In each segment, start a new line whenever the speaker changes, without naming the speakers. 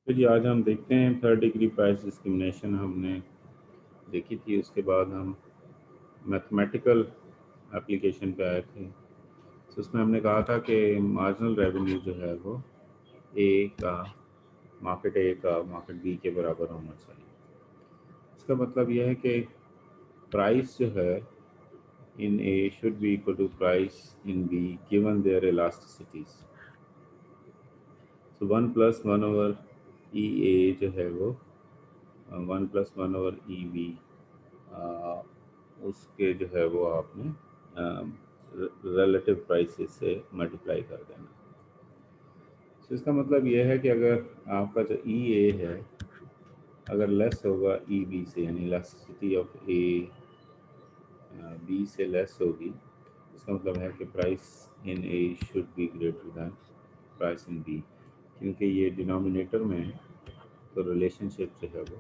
तो जी आज हम देखते हैं थर्ड डिग्री प्राइस डिस्क्रिमिनेशन हमने देखी थी। उसके बाद हम मैथमेटिकल एप्लीकेशन पे आए थे। तो उसमें हमने कहा था कि मार्जिनल रेवेन्यू जो है वो ए का मार्केट बी के बराबर होना चाहिए। इसका मतलब यह है कि प्राइस जो है in A should be equal to price in B given their elasticities. So 1+1/E A जो है वो 1+1/E बी उसके जो है वो आपने रिलेटिव प्राइसेस से मल्टीप्लाई कर देना। तो इसका मतलब ये है कि अगर आपका जो ई ए है अगर लेस होगा ई बी से, यानी इलास्टिसिटी ऑफ ए बी से लेस होगी, इसका मतलब है कि price in A should be greater than price in B, क्योंकि ये डिनोमिनेटर में है तो रिलेशनशिप जो है वो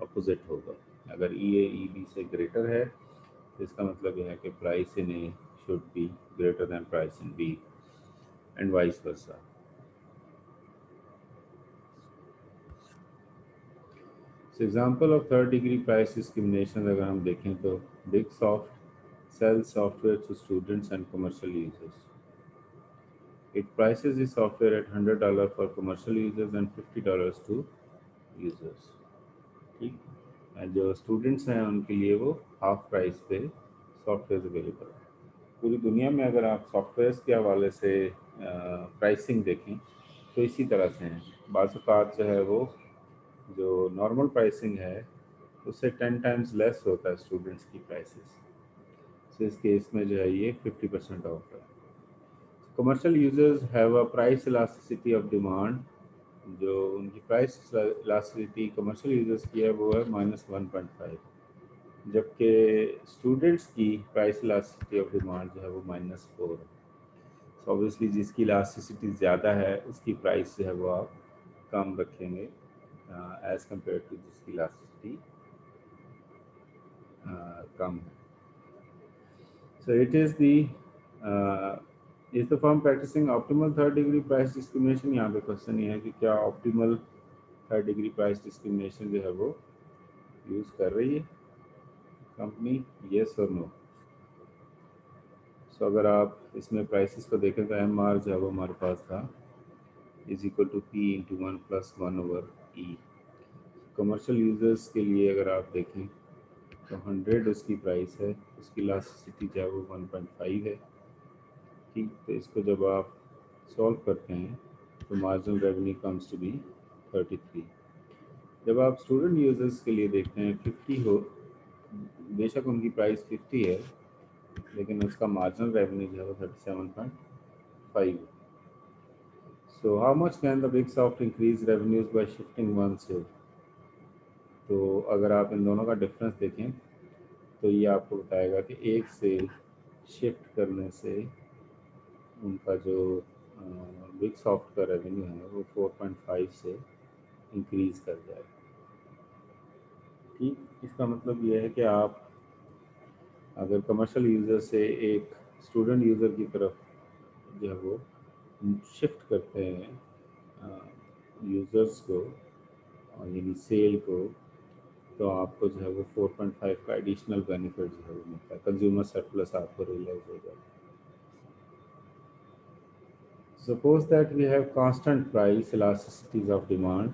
अपोजिट होगा। अगर ई ए ई बी से ग्रेटर है तो इसका मतलब यह है कि price in A should be greater than price in B and vice versa. Example of third degree price discrimination अगर हम देखें तो Big Soft sells software to students and commercial users. It prices the software at $100 for commercial users and $50 to users. ठीक, and जो students हैं उनके लिए वो हाफ प्राइस पे सॉफ्टवेयर अवेलेबल है। पूरी दुनिया में अगर आप सॉफ्टवेयर्स के हवाले से प्राइसिंग देखें तो इसी तरह से हैं। बाज़ औक़ात जो है वो जो नॉर्मल प्राइसिंग है उससे 10 टाइम्स लेस होता है स्टूडेंट्स की प्राइसेस। तो इस केस में जो है ये 50% ऑफ है। Commercial users have a price elasticity of demand, जो उनकी प्राइस इलास्टिसिटी कमर्शियल यूजर्स की है वो है -1.5, जबकि स्टूडेंट्स की प्राइस इलास्टिसिटी ऑफ डिमांड जो है वो -4 है। सो ऑब्वियसली जिसकी इलास्टिसिटी ज़्यादा है उसकी प्राइस जो है वो आप कम रखेंगे एज़ कम्पेयर टू जिसकी इलास्टिसिटी कम है। So it is the firm practicing optimal third degree price discrimination। यहाँ पे क्वेश्चन ये है कि क्या optimal third degree price discrimination जो है वो यूज़ कर रही है कंपनी, येस और नो। सो अगर आप इसमें प्राइसेस को देखें तो एम आर जो है वो हमारे पास था is equal to P into 1+1/E। Commercial users के लिए अगर आप देखें तो 100 उसकी प्राइस है, उसकी इलास्टिसिटी जो है वो 1.5 है। ठीक, तो इसको जब आप सॉल्व करते हैं तो marginal revenue comes to be 33। जब आप स्टूडेंट यूजर्स के लिए देखते हैं 50 हो, बेशक उनकी प्राइस 50 है लेकिन उसका मार्जिनल रेवेन्यू जो है वो 37.5 है। So how much can the big soft increase revenues bye shifting one से। तो अगर आप इन दोनों का डिफरेंस देखें तो ये आपको बताएगा कि एक से शिफ्ट करने से उनका जो बिग सॉफ्ट का रेवेन्यू है वो 4.5 से इंक्रीज़ कर जाएगा। ठीक, इसका मतलब ये है कि आप अगर कमर्शियल यूज़र से एक स्टूडेंट यूज़र की तरफ जो है वो शिफ्ट करते हैं यूज़र्स को यानी सेल को, तो आपको जो है वो 4.5 का एडिशनल बेनिफिट जो है वो मिलता है, कंज्यूमर सरप्लस आपको रियलाइज हो जाएगा। Suppose that we have constant price elasticities of demand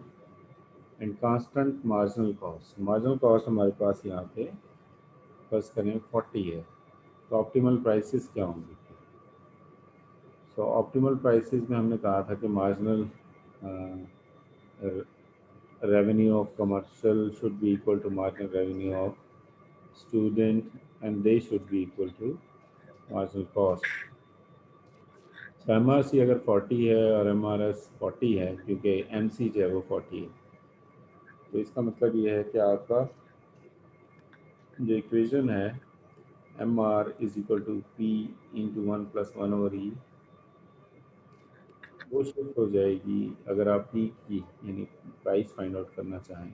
and constant marginal cost. Marginal cost हमारे पास यहाँ पे फर्ज करें 40 है, तो ऑप्टिमल प्राइसेस क्या होंगी। सो ऑप्टिमल प्राइसेस में हमने कहा था कि marginal revenue of commercial should be equal to marginal revenue of student and they should be equal to marginal cost. So M R C अगर 40 है और एम आर एस 40 है, क्योंकि एम सी जो है वो 40 है, तो इसका मतलब ये है कि आपका जो इक्वेशन है M R is equal to P into 1+1/E, वो शिफ्ट हो जाएगी। अगर आप पी की यानी प्राइस फाइंड आउट करना चाहें,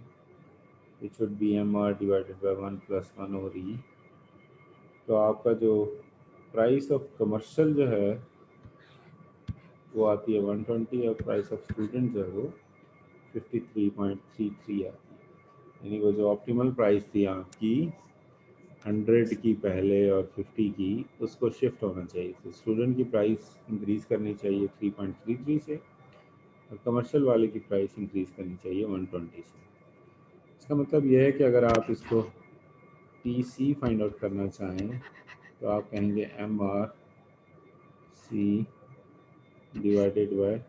it should be M R divided by 1+1/E। तो आपका जो प्राइस ऑफ कमर्शियल जो है वो आती है 120 और प्राइस ऑफ स्टूडेंट जो है वो 53.33 आती है। यानी वो जो ऑप्टिमल प्राइस थी आपकी 100 की पहले और 50 की, उसको शिफ्ट होना चाहिए। तो स्टूडेंट की प्राइस इंक्रीज़ करनी चाहिए 3.33 से, और कमर्शियल वाले की प्राइस इंक्रीज़ करनी चाहिए 120 से। इसका मतलब यह है कि अगर आप इसको पी सी फाइंड आउट करना चाहें तो आप कहेंगे M R C divided by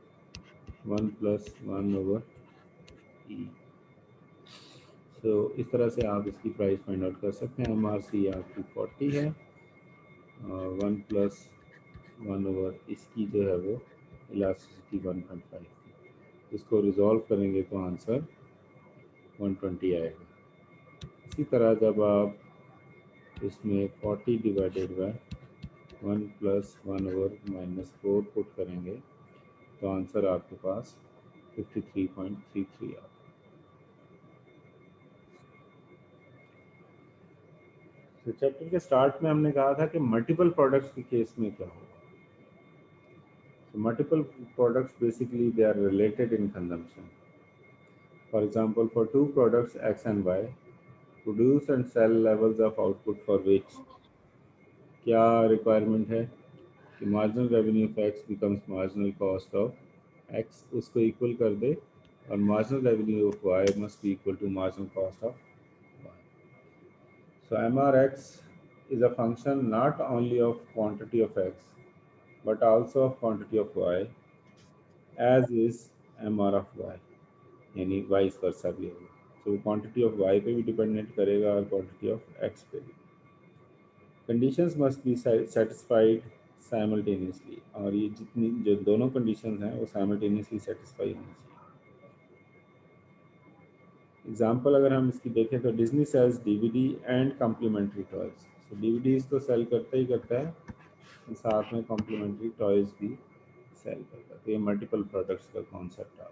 1+1/E। So इस तरह से आप इसकी प्राइस फाइंड आउट कर सकते हैं। एम आर सी आपकी 40 है, 1+1 इसकी जो है वो इलास्टिसिटी 1.5 थी। इसको रिजॉल्व करेंगे तो आंसर 120 आएगा। इसी तरह जब आप इसमें 40 डिवाइडेड बाय 1+1/-4 पुट करेंगे तो आंसर आपके पास 53.33 आता है। तो चैप्टर के स्टार्ट में हमने कहा था कि मल्टीपल प्रोडक्ट्स के केस में क्या होगा। So multiple products basically they are related in consumption. For example, for two products X and Y, produce and sell levels of output for which क्या requirement है कि marginal revenue of X becomes marginal cost of X, उसको equal कर दे, और marginal revenue of Y must be equal to marginal cost of Y. So MRX is a function not only of quantity of X but also of quantity of Y, as is MR of Y, यानी vice versa भी होगा। तो quantity of Y पे भी dependent करेगा और quantity of x पे भी। Conditions must be satisfied simultaneously, और ये जितनी जो दोनों कंडीशंस हैं वो साइमल्टेनियसली सेटिस्फाई होनी चाहिए। एग्जांपल अगर हम इसकी देखें तो Disney sells DVD and complementary toys. तो डीवीडीज तो सेल करता ही करता है, साथ में कॉम्प्लीमेंट्री टॉयज भी सेल करता है। तो ये मल्टीपल प्रोडक्ट्स का कॉन्सेप्ट आ गया।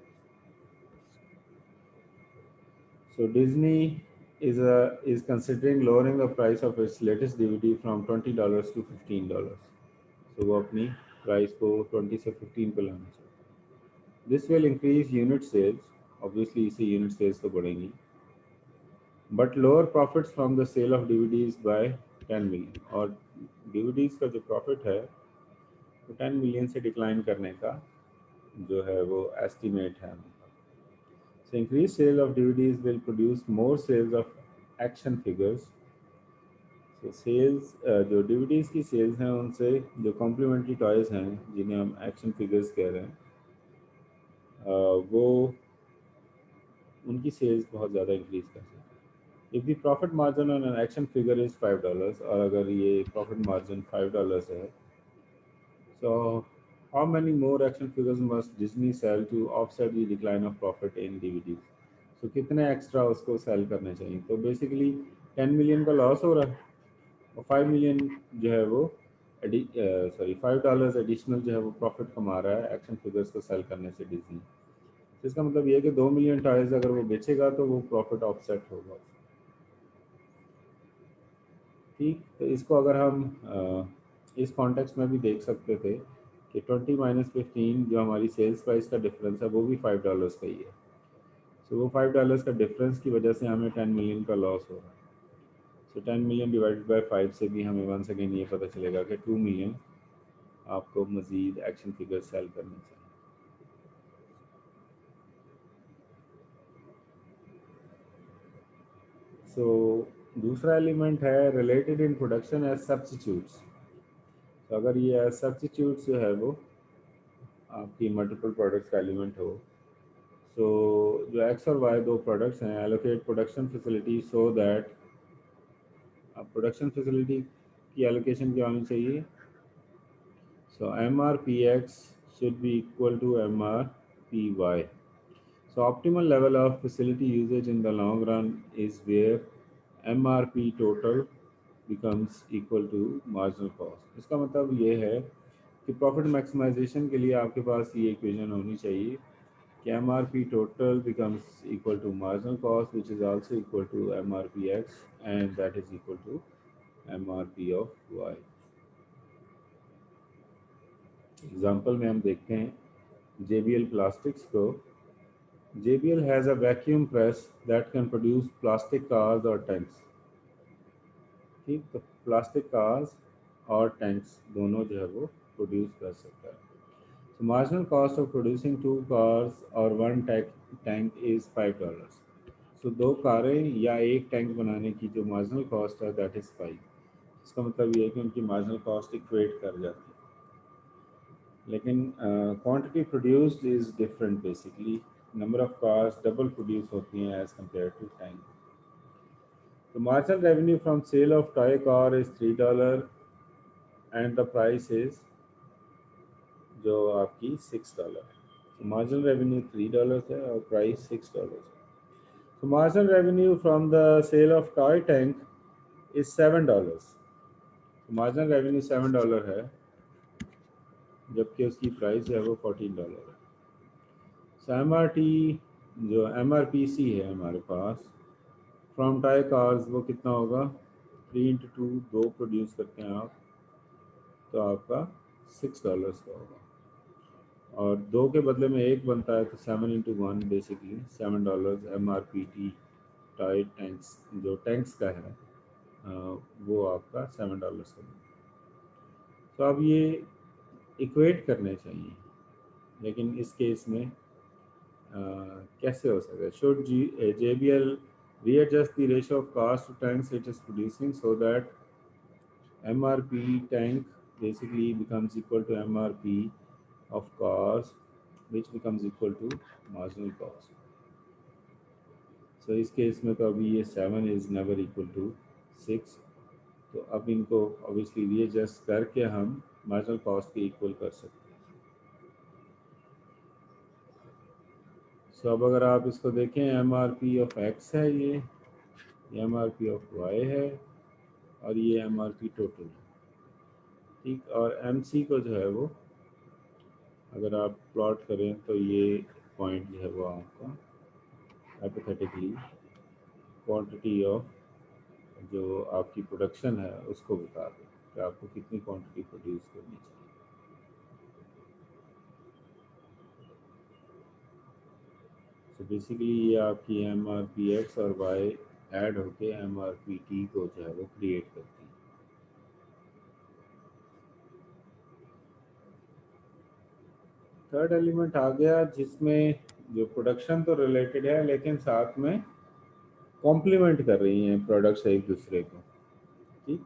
So Disney is considering lowering the price of its latest DVD from $20 to $15. So वो अपनी प्राइस को 20 से 15 पे लाना चाहता है। This will increase unit sales, obviously इससे unit sales तो बढ़ेंगी, but lower profits from the sale of DVDs by 10 million, और DVDs का जो profit है वो 10 million से decline करने का जो है वो estimate है। So increased sale of DVDs will produce more sales of action figures. So sales जो DVDs की sales हैं उनसे जो complementary toys हैं जिन्हें हम action figures कह रहे हैं, वो उनकी sales बहुत ज़्यादा increase कर सकते हैं। If the profit margin on an action figure is $5, और अगर ये profit margin $5 है, so how many more action figures must Disney sell to offset the decline of profit in DVDs? So कितने एक्स्ट्रा उसको cell करने चाहिए? तो basically 10 million का लॉस हो रहा है, और 5 मिलियन जो है वो $5 एडिशनल जो है वो प्रॉफिट कमा रहा है एक्शन फिगर्स को सेल करने से डिज्नी। तो इसका मतलब ये है कि 2 मिलियन टॉयज अगर वो बेचेगा तो वो प्रॉफिट ऑफसेट होगा। ठीक, तो इसको अगर हम इस कॉन्टेक्स्ट में भी देख सकते थे कि 20 - 15 जो हमारी सेल्स प्राइस का डिफरेंस है वो भी $5 का ही है। सो वो $5 का डिफरेंस की वजह से हमें 10 मिलियन का लॉस हो रहा है। सो 10 मिलियन डिवाइडेड बाय 5 से भी हमें वंस अगेन ये पता चलेगा कि 2 मिलियन आपको मज़ीद एक्शन फिगर सेल करने चाहिए। सो दूसरा एलिमेंट है related in production as substitutes. तो अगर ये एज सब्स्टिट्यूट्स जो है वो आपकी मल्टीपल प्रोडक्ट्स का एलिमेंट हो, सो जो एक्स और वाई दो प्रोडक्ट्स हैं, allocate production facility so that, अब प्रोडक्शन फैसिलिटी की एलोकेशन क्या होनी चाहिए? So M R P X should be equal to M R P Y. So optimal level of facility usage in the long run is where MRP total becomes equal to marginal cost. इसका मतलब ये है कि profit maximisation के लिए आपके पास ये equation होनी चाहिए कि MRP total becomes equal to marginal cost, which is also equal to MRPX, and that is equal to MRP of Y. Example में हम देखते हैं JBL प्लास्टिक्स को JBL has a vacuum press that can produce plastic cars or tanks. ठीक, तो plastic cars और tanks दोनों जो है वो प्रोड्यूस कर सकता है. So marginal cost of producing two cars or one tank is $5. सो दो कारें या एक टैंक बनाने की जो मार्जिनल कॉस्ट है दैट इज़ 5. इसका मतलब ये है कि उनकी मार्जिनल कॉस्ट इक्वेट कर जाती है. लेकिन quantity produced is different. Basically number of cars double produce होती हैं एज कम्पेयर टू टैंक. तो marginal revenue from sale of toy car is $3 and the price is जो आपकी $6 है. तो मार्जिनल रेवेन्यू $3 है और प्राइस $6 है. So marginal revenue from the sale of toy tank is $7. So marginal revenue $7 है जबकि उसकी प्राइस है वो $14 है. So MRT जो MRPC है हमारे पास फ्रॉम टॉय कार्स वो कितना होगा. 3 into 2 दो प्रोड्यूस करते हैं आप तो आपका $6 का होगा. और दो के बदले में एक बनता है तो 7 into 1 basically $7 MRPT toy tanks जो टैंक्स का है वो आपका $7 का. तो अब ये इक्वेट करने चाहिए. लेकिन इस केस में कैसे हो सकता है. Should JBL readjust the ratio of cost to tanks it is producing so that MRP tank basically becomes equal to MRP of cars which becomes equal to marginal cost. So इस case में तो अभी ये 7 is never equal to 6. तो अब इनको obviously readjust करके हम मार्जिनल कॉस्ट के इक्वल कर सकते हैं. सो अब अगर आप इसको देखें MRP ऑफ X है ये MRP ऑफ Y है और ये MRP टोटल है. ठीक, और MC को जो है वो अगर आप प्लॉट करें तो ये पॉइंट जो है वो आपका हाइपोथेटिकली क्वांटिटी ऑफ जो आपकी प्रोडक्शन है उसको बता दें कि आपको कितनी क्वांटिटी प्रोड्यूस करनी चाहिए. तो बेसिकली ये आपकी MRPX और Y ऐड होके MRPT को जो है वो क्रिएट करती है. थर्ड एलिमेंट आ गया जिसमें जो प्रोडक्शन तो रिलेटेड है लेकिन साथ में कॉम्प्लीमेंट कर रही हैं प्रोडक्ट्स एक दूसरे को. ठीक.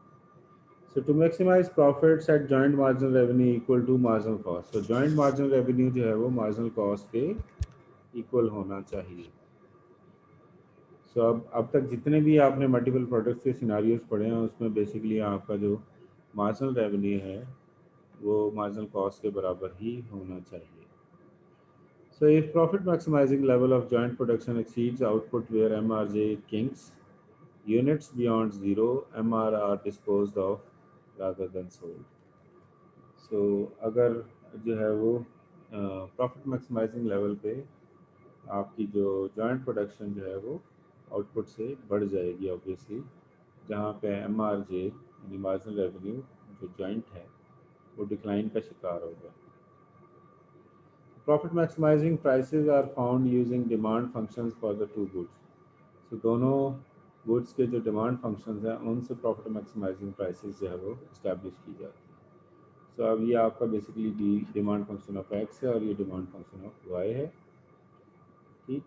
So to maximise profits at joint marginal revenue equal to marginal cost. So joint marginal revenue जो है वो मार्जिनल कॉस्ट के इक्वल होना चाहिए. सो अब तक जितने भी आपने मल्टीपल प्रोडक्ट्स के सिनारियोज पढ़े हैं उसमें बेसिकली आपका जो मार्जिनल रेवेन्यू है वो मार्जिनल कॉस्ट के बराबर ही होना चाहिए. So if profit maximizing level of joint production exceeds output where MRJ kinks, units beyond zero MR are disposed of rather than sold. So अगर जो है वो प्रॉफिट मैक्सिमाइजिंग लेवल पे आपकी जो जॉइंट प्रोडक्शन जो है वो आउटपुट से बढ़ जाएगी ऑब्वियसली जहाँ पे MRJ यानी मार्जिनल रेवेन्यू जो जॉइंट है वो डिक्लाइन का शिकार होगा. Profit maximizing prices are found using demand functions for the two goods. So दोनों goods के जो demand functions हैं उनसे profit maximizing prices जो है वो establish की जाती है. So अब ये आपका basically demand function of X है और ये demand function of Y है. ठीक.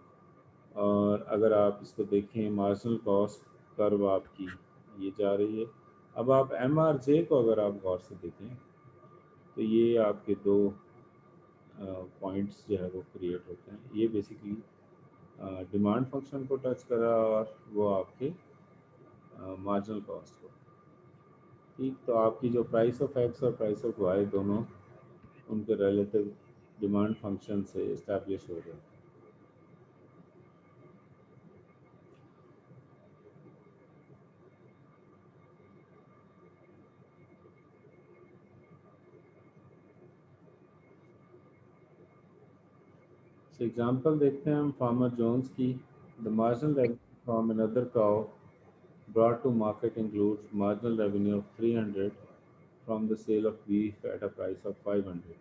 और अगर आप इसको देखें marginal cost कर्व आपकी ये जा रही है. अब आप MRJ को अगर आप गौर से देखें तो ये आपके दो पॉइंट्स जो है वो क्रिएट होते हैं. ये बेसिकली डिमांड फंक्शन को टच करा और वो आपके मार्जिनल कॉस्ट को. ठीक. तो आपकी जो प्राइस ऑफ X और प्राइस ऑफ Y दोनों उनके रिलेटिव डिमांड फंक्शन से इस्टेब्लिश हो गए. सो एग्जांपल देखते हैं हम फार्मर जोन्स की. The marginal revenue from another cow brought to market includes marginal revenue of 300 from the sale of beef at a price of 500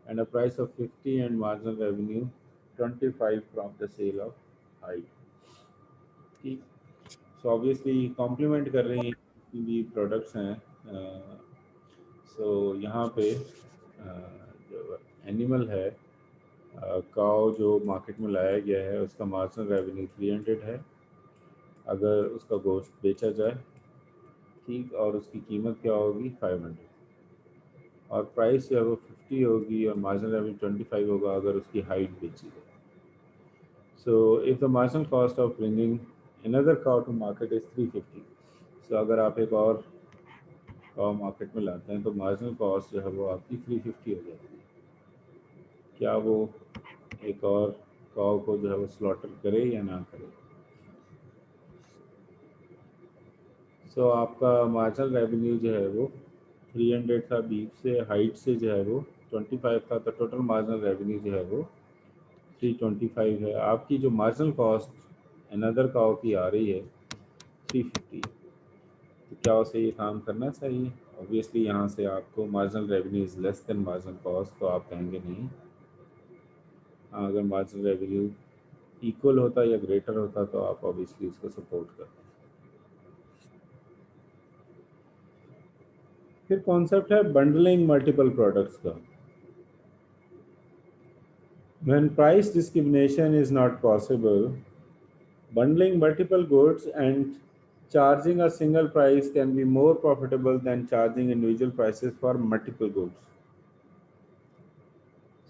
and a price of 50 and marginal revenue 25 from the sale of height. ठीक, so obviously complement कर रही हैं जितनी भी products हैं। सो यहाँ पे जो एनिमल है, काव जो मार्केट में लाया गया है उसका मार्जिनल रेवेन्यू 300 है अगर उसका गोश्त बेचा जाए, ठीक, और उसकी कीमत क्या होगी 500, और प्राइस जो है वो 50 होगी और मार्जिनल रेवेन्यू 25 होगा अगर उसकी हाइट बेची जाए। So if the marginal cost of bringing another cow to market is 350, so अगर आप एक और काउ मार्केट में लाते हैं तो मार्जिनल कॉस्ट जो है वो आपकी 350 हो जाती है। क्या वो एक और काउ को जो है वो स्लॉटर करे या ना करे। सो आपका मार्जिनल रेवेन्यू जो है वो 300 था बीफ से, हाइट से जो है वो 25 था, तो टोटल मार्जिनल रेवेन्यू जो है वो 325 है। आपकी जो मार्जिनल कॉस्ट अनदर काउ की आ रही है 350, तो क्या उसे ये काम करना चाहिए? ऑब्वियसली यहाँ से आपको marginal revenue is less than marginal cost, तो आप कहेंगे नहीं। हाँ, अगर मार्जिनल रेवेन्यू इक्वल होता या ग्रेटर होता तो आप ऑब्वियसली उसको सपोर्ट करते। फिर कॉन्सेप्ट है बंडलिंग मल्टीपल प्रोडक्ट्स का। When price discrimination is not possible, bundling multiple goods and charging a single price can be more profitable than charging individual prices for multiple goods.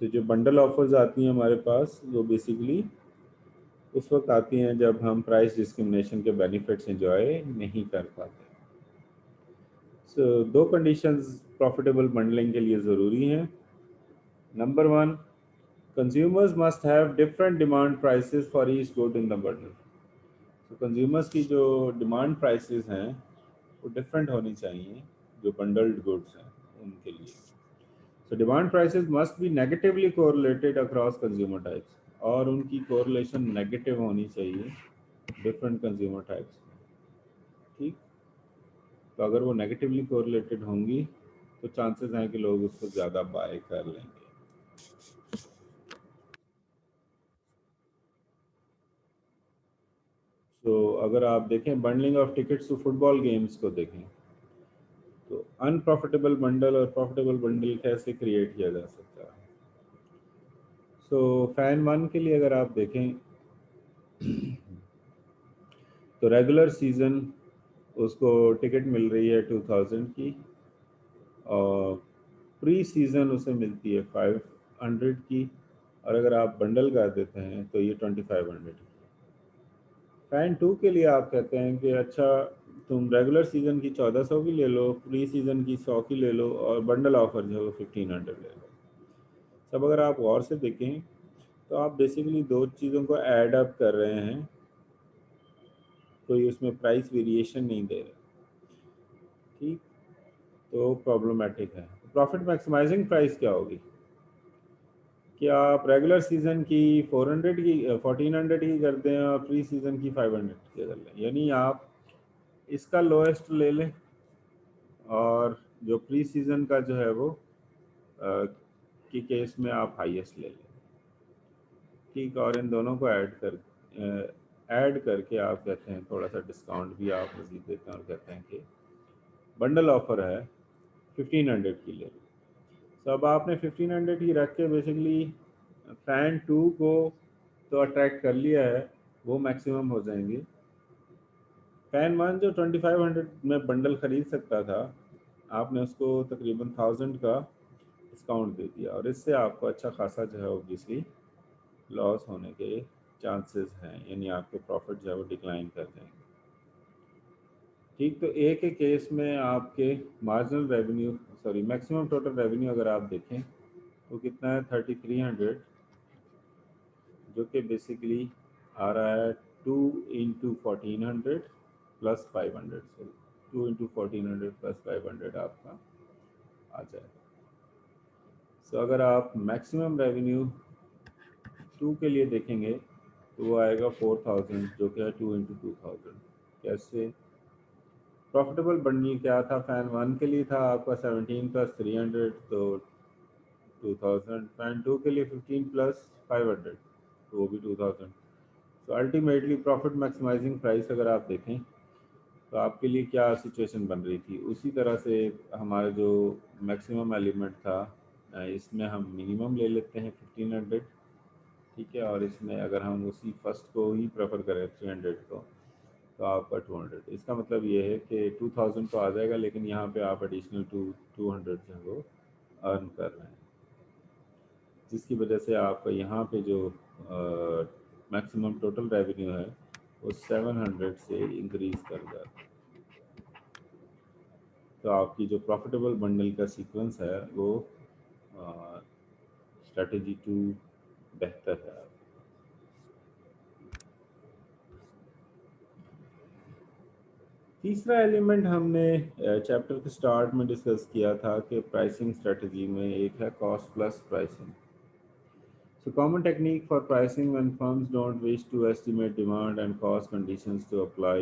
तो जो bundle offers आती हैं हमारे पास वो basically उस वक्त आती हैं जब हम प्राइस डिस्क्रिमिनेशन के बेनिफिट्स एंजॉय नहीं कर पाते। सो दो कंडीशंस प्रॉफिटेबल बंडलिंग के लिए ज़रूरी हैं। Number one, consumers must have different demand prices for each good in the bundle. तो कंज्यूमर्स की जो डिमांड प्राइसेस हैं वो डिफरेंट होनी चाहिए जो बंडल्ड गुड्स हैं उनके लिए। So demand prices must be negatively correlated across consumer types, और उनकी कोरिलेशन नेगेटिव होनी चाहिए डिफरेंट कंज्यूमर टाइप्स में। ठीक, तो अगर वो नेगेटिवली कोरिलेटेड होंगी तो चांसेस हैं कि लोग उसको ज़्यादा बाय कर लेंगे। तो अगर आप देखें bundling of tickets to football games को देखें तो अनप्रॉफिटेबल बंडल और प्रॉफिटेबल बंडल कैसे क्रिएट किया जा सकता है। सो फैन वन के लिए अगर आप देखें तो रेगुलर सीज़न उसको टिकट मिल रही है 2000 की, और प्री सीज़न उसे मिलती है 500 की, और अगर आप बंडल कर देते हैं तो ये 2500 की। फैन टू के लिए आप कहते हैं कि अच्छा तुम रेगुलर सीज़न की 1400 की ले लो, प्री सीज़न की 100 की ले लो, और बंडल ऑफर जो है वो 1500 ले लो। सब अगर आप गौर से देखें तो आप बेसिकली दो चीज़ों को ऐड अप कर रहे हैं, कोई उसमें प्राइस वेरिएशन नहीं दे रहे। ठीक, तो प्रॉब्लमैटिक है। प्रॉफिट मैक्सिमाइजिंग प्राइस क्या होगी कि आप रेगुलर सीज़न की 400 की 1400 की कर दें और प्री सीज़न की 500 की कर लें, यानी आप इसका लोएस्ट ले लें और जो प्री सीज़न का जो है वो की केस में आप हाईएस्ट ले लें। ठीक, और इन दोनों को ऐड करके आप कहते हैं थोड़ा सा डिस्काउंट भी आप मज़ीद देते हैं और कहते हैं कि बंडल ऑफर है 1500 की ले लो। तो अब आपने 1500 ही रख के बेसिकली फैन टू को तो अट्रैक्ट कर लिया है, वो मैक्सिमम हो जाएंगे। फैन वन जो 2500 में बंडल ख़रीद सकता था, आपने उसको तकरीबन 1000 का डिस्काउंट दे दिया, और इससे आपको अच्छा खासा जो है ऑब्वियसली लॉस होने के चांसेस हैं, यानी आपके प्रॉफिट जो है वो डिक्लाइन कर जाएंगे। ठीक, तो एक एक केस में आपके marginal revenue sorry maximum total revenue अगर आप देखें तो कितना है 3300, जो कि बेसिकली आ रहा है 2 into 1400 plus 500, sorry 2 into 1400 plus 500 आपका आ जाएगा। सो अगर आप मैक्सिमम रेवेन्यू टू के लिए देखेंगे तो वो आएगा 4000, जो कि है 2 इंटू 2000। कैसे प्रॉफिटेबल बंडल क्या था फैन वन के लिए था आपका 17 प्लस 300 तो 2000, फैन टू के लिए 15 प्लस 500 तो वो भी 2000। तो अल्टीमेटली प्रॉफिट मैक्सिमाइजिंग प्राइस अगर आप देखें तो आपके लिए क्या सिचुएशन बन रही थी, उसी तरह से हमारा जो मैक्सिमम एलिमेंट था, इसमें हम मिनिमम ले लेते हैं 1500, ठीक है, और इसमें अगर हम उसी फर्स्ट को ही प्रेफर करें 300 को, तो आपका 200, इसका मतलब ये है कि 2000 तो आ जाएगा, लेकिन यहाँ पे आप एडिशनल 200 जो है वो अर्न कर रहे हैं, जिसकी वजह से आपका यहाँ पे जो मैक्सिमम टोटल रेवेन्यू है वो 700 से इंक्रीज कर जाता है। तो आपकी जो प्रॉफिटेबल बंडल का सीक्वेंस है वो स्ट्रेटजी टू बेहतर है। तीसरा एलिमेंट हमने चैप्टर के स्टार्ट में डिस्कस किया था कि प्राइसिंग स्ट्रेटजी में एक है cost plus pricing. So common technique for pricing when firms don't wish to estimate demand and cost conditions to apply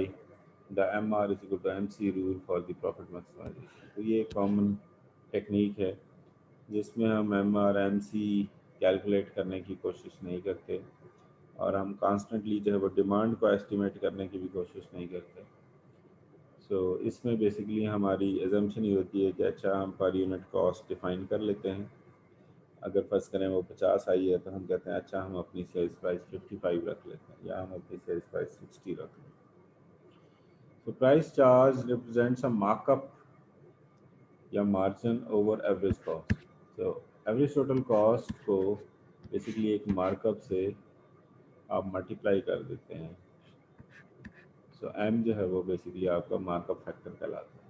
the MR is equal to MC rule for the profit maximization। तो ये common technique है जिसमें हम M R M C calculate करने की कोशिश नहीं करते, और हम कॉन्स्टेंटली जो है वो डिमांड को एस्टिमेट करने की भी कोशिश नहीं करते। इसमें बेसिकली हमारी एजम्पशन ये होती है कि अच्छा हम पर यूनिट कॉस्ट डिफाइन कर लेते हैं। अगर फर्स्ट करें वो 50 आई है तो हम कहते हैं अच्छा हम अपनी सेल्स प्राइस 55 रख लेते हैं, या हम अपनी सेल्स प्राइस 60 रख लेते हैं। तो price charge represents a markup या मार्जिन ओवर एवरेज कॉस्ट। तो एवरेज टोटल कॉस्ट को बेसिकली एक मार्कअप से आप मल्टीप्लाई कर देते हैं। एम जो है वो बेसिकली आपका मार्कअप फैक्टर कहलाता है।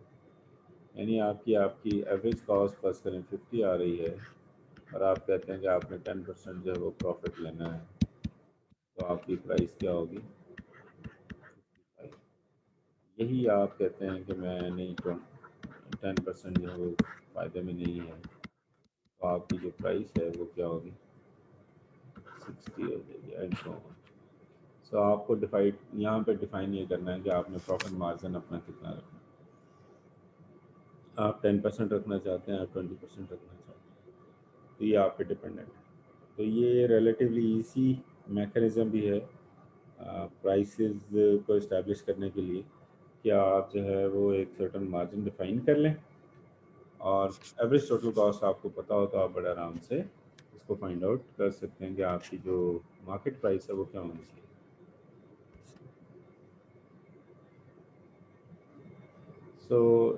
यानी आपकी आपकी एवरेज कॉस्ट फर्स्ट करें 50 आ रही है, और आप कहते हैं कि आपने 10% जो है वो प्रॉफिट लेना है, तो आपकी प्राइस क्या होगी 55। यही आप कहते हैं कि मैं नहीं, 10% जो है वो फ़ायदे में नहीं है, तो आपकी जो प्राइस है वो क्या होगी 60 हो जाएगी, एंड सो ऑन। आपको डिफाइड यहाँ पे डिफाइन ये करना है कि आपने प्रॉफिट मार्जिन अपना कितना रखना है। आप 10% रखना चाहते हैं, आप 20% रखना चाहते हैं, तो ये आप पे डिपेंडेंट है। तो ये रिलेटिवली इजी मैकेनिज़्म भी है प्राइसेस को इस्टेब्लिश करने के लिए, कि आप जो है वो एक सर्टन मार्जिन डिफाइन कर लें, और एवरेज टोटल कॉस्ट आपको पता हो तो आप बड़े आराम से इसको फाइंड आउट कर सकते हैं कि आपकी जो मार्केट प्राइस है वो क्या होनी चाहिए।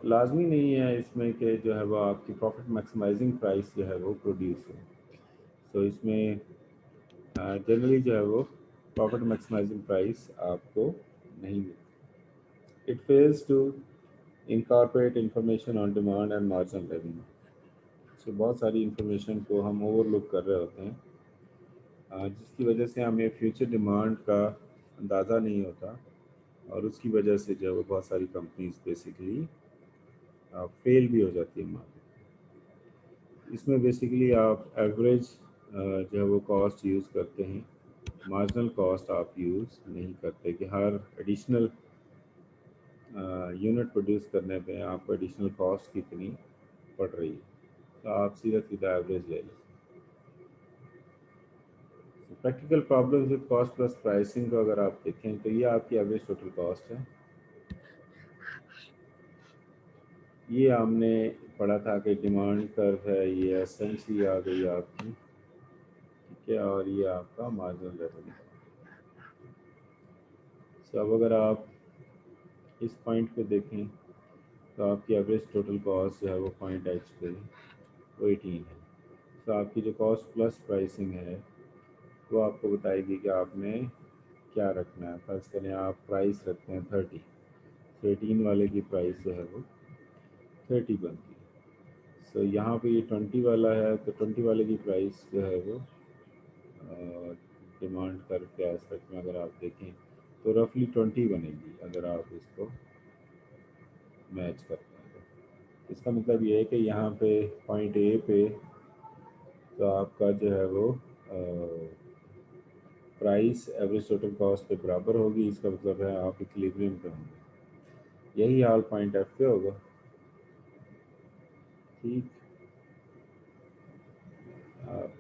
लाजमी नहीं है इसमें कि जो है वो आपकी प्रॉफिट मैक्सिमाइजिंग प्राइस जो है वो प्रोड्यूस हो। इसमें जनरली जो है वो प्रॉफिट मैक्सिमाइजिंग प्राइस आपको नहीं मिलती। It fails to incorporate information on demand and margin revenue. बहुत सारी इंफॉर्मेशन को हम ओवरलुक कर रहे होते हैं, जिसकी वजह से हमें फ्यूचर डिमांड का अंदाज़ा नहीं होता, और उसकी वजह से जो है वो बहुत सारी कंपनीज बेसिकली फेल भी हो जाती है मार्केट। इसमें बेसिकली आप एवरेज जो है वो कॉस्ट यूज़ करते हैं, मार्जिनल कॉस्ट आप यूज़ नहीं करते कि हर एडिशनल यूनिट प्रोड्यूस करने पे आपको एडिशनल कॉस्ट कितनी पड़ रही है, तो आप सीधा सीधा एवरेज ले लें। Practical problems with cost plus pricing को अगर आप देखें तो ये आपकी एवरेज टोटल कॉस्ट है। ये हमने पढ़ा था कि डिमांड कर्व है, ये एसएमसी आ गई आपकी, ठीक है, और ये आपका मार्जिनल रेवेन्यू। अब अगर आप इस पॉइंट पे देखें तो आपकी एवरेज टोटल कॉस्ट जो है वो पॉइंट एच पे वो 18 है। आपकी जो कॉस्ट प्लस प्राइसिंग है वो आपको बताएगी कि आपने क्या रखना है। फर्स्ट करें आप प्राइस रखते हैं 30, तो 18 वाले की प्राइस जो है वो 30 बनती है। यहाँ पे ये 20 वाला है, तो 20 वाले की प्राइस जो है वो डिमांड कर्व के एस्पेक्ट में अगर आप देखें तो रफली 20 बनेगी अगर आप इसको मैच करते हैं। तो इसका मतलब ये है कि यहाँ पे पॉइंट ए पे तो आपका जो है वो प्राइस एवरेज टोटल कॉस्ट पे बराबर होगी, इसका मतलब है आप इक्विलिब्रियम पे होंगे। यही हाल पॉइंट एफ पे होगा, ठीक।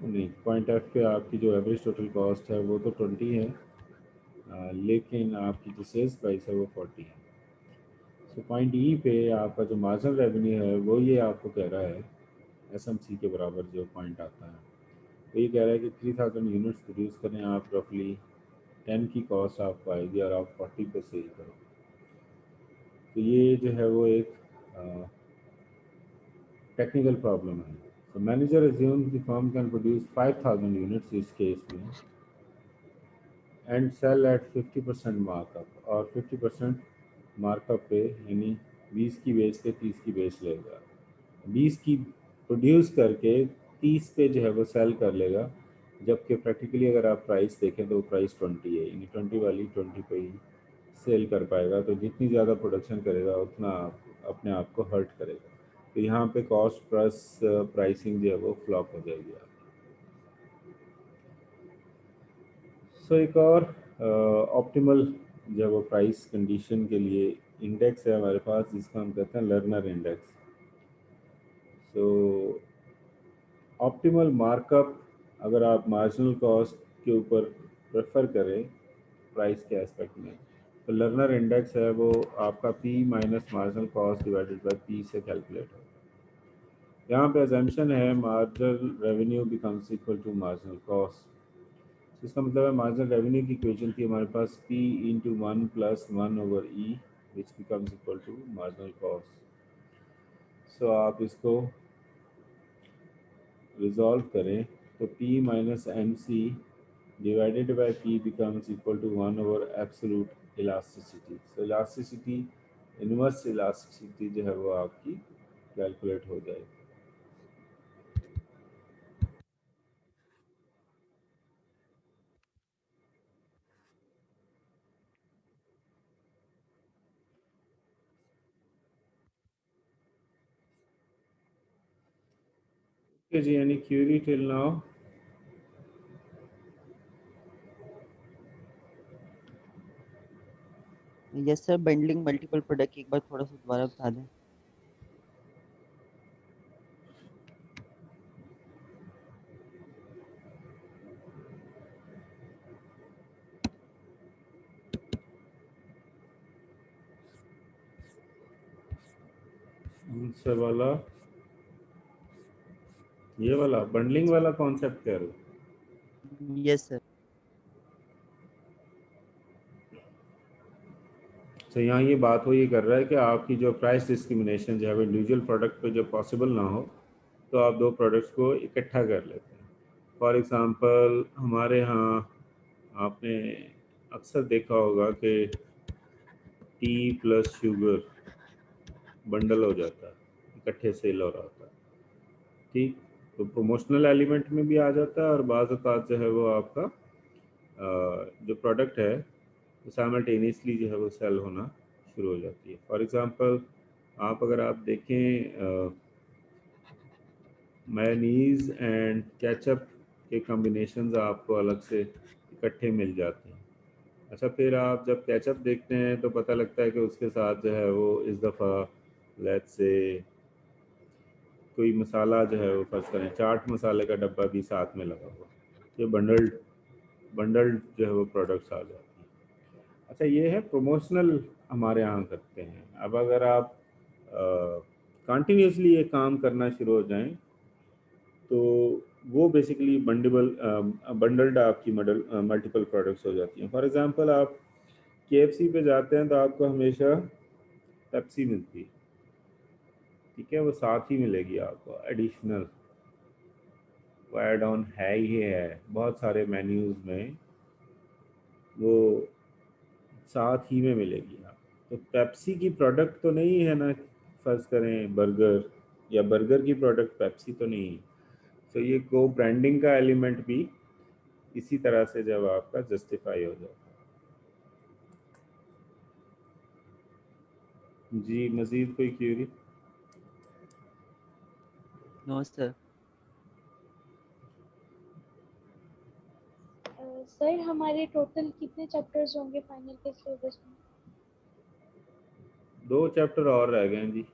नहीं, पॉइंट एफ पे आपकी जो एवरेज टोटल कॉस्ट है वो तो 20 है, लेकिन आपकी जो सेल्स प्राइस है वो 40 है। सो पॉइंट ई पे आपका जो मार्जिनल रेवेन्यू है वो ये आपको कह रहा है एसएमसी के बराबर जो पॉइंट आता है, तो ये कह रहा है कि 3000 यूनिट्स प्रोड्यूस करें आप, रफली 10 की कॉस्ट आपको आएगी और आप 40 पे सेल करो। तो ये जो है वो एक टेक्निकल प्रॉब्लम है। So manager assumes the firm can produce 5,000 units इस केस में and sell at 50% markup, और 50% मार्कअप पे यानी 20 की बेच के 30 की बेच लेगा, 20 की प्रोड्यूस करके 30 पे जो है वो सेल कर लेगा, जबकि प्रैक्टिकली अगर आप प्राइस देखें तो वो प्राइस 20 है, यानी 20 वाली 20 पे ही सेल कर पाएगा। तो जितनी ज़्यादा प्रोडक्शन करेगा उतना आप अपने आप को हर्ट करेगा। तो यहाँ पे कॉस्ट प्लस प्राइसिंग जो है वो फ्लॉप हो जाएगी आप। सो एक और ऑप्टिमल जो वो प्राइस कंडीशन के लिए इंडेक्स है हमारे पास, जिसका हम कहते हैं लर्नर इंडेक्स। सो ऑप्टिमल मार्कअप अगर आप मार्जिनल कॉस्ट के ऊपर प्रेफर करें प्राइस के एस्पेक्ट में, तो लर्नर इंडेक्स है वो आपका P minus marginal cost divided by P से कैलकुलेट होगा। यहाँ पे अजम्पशन है marginal revenue becomes equal to marginal cost. इसका मतलब है मार्जिनल रेवेन्यू की इक्वेशन थी हमारे पास P into 1 plus 1 over E which becomes equal to marginal cost. So आप इसको रिजॉल्व करें तो P minus M C divided by P becomes equal to 1 over absolute elasticity. So elasticity, inverse elasticity जो है वो आपकी कैलकुलेट हो जाएगी। Okay जी, any query till now?
Yes sir, bundling multiple product एक बार थोड़ा सा दोबारा बता दें।
से वाला, ये वाला बंडलिंग वाला कॉन्सेप्ट कह रहे हो?
Yes sir.
तो यहाँ ये बात हो ये कर रहा है कि आपकी जो प्राइस डिस्क्रिमिनेशन जो है वो इंडिविजुअल प्रोडक्ट पे जो पॉसिबल ना हो, तो आप दो प्रोडक्ट्स को इकट्ठा कर लेते हैं। फॉर एग्ज़ाम्पल हमारे यहाँ आपने अक्सर देखा होगा कि टी प्लस शुगर बंडल हो जाता है, इकट्ठे सेल हो रहा होता है, ठीक। तो प्रमोशनल एलिमेंट में भी आ जाता है और बाज़ औक़ात जो है वो आपका जो प्रोडक्ट है वो साइमल्टेनियसली जो है वो सेल होना शुरू हो जाती है। फॉर एग्ज़ाम्पल आप अगर आप देखें मेयोनीज़ एंड केचप के कॉम्बिनेशंस आपको अलग से इकट्ठे मिल जाते हैं। अच्छा, फिर आप जब केचप देखते हैं तो पता लगता है कि उसके साथ जो है वो इस दफ़ा लेट्स से कोई मसाला जो है वो फर्ज करें चाट मसाले का डब्बा भी साथ में लगा हुआ, ये बंडल्ड बंडल्ड जो है वो प्रोडक्ट्स आ जाती हैं। अच्छा, ये है प्रमोशनल हमारे यहाँ करते हैं। अब अगर आप कंटिन्यूसली ये काम करना शुरू हो जाएं तो वो बेसिकली बंडल्ड आपकी मल्टीपल प्रोडक्ट्स हो जाती हैं। फॉर एग्जांपल आप केएफसी पे जाते हैं तो आपको हमेशा पेप्सी मिलती है, ठीक है, वो साथ ही मिलेगी आपको एडिशनल, वो एड ऑन है ही है बहुत सारे मेन्यूज़ में, वो साथ ही में मिलेगी आप। तो पेप्सी की प्रोडक्ट तो नहीं है ना, फर्ज करें बर्गर, या बर्गर की प्रोडक्ट पेप्सी तो नहीं है। तो ये को ब्रांडिंग का एलिमेंट भी इसी तरह से जब आपका जस्टिफाई हो जाता है। जी, मज़ीद कोई क्यूरी?
No sir.
सर हमारे टोटल कितने चैप्टर्स होंगे फाइनल के सिलेबस में?
2 चैप्टर और रह गए हैं जी।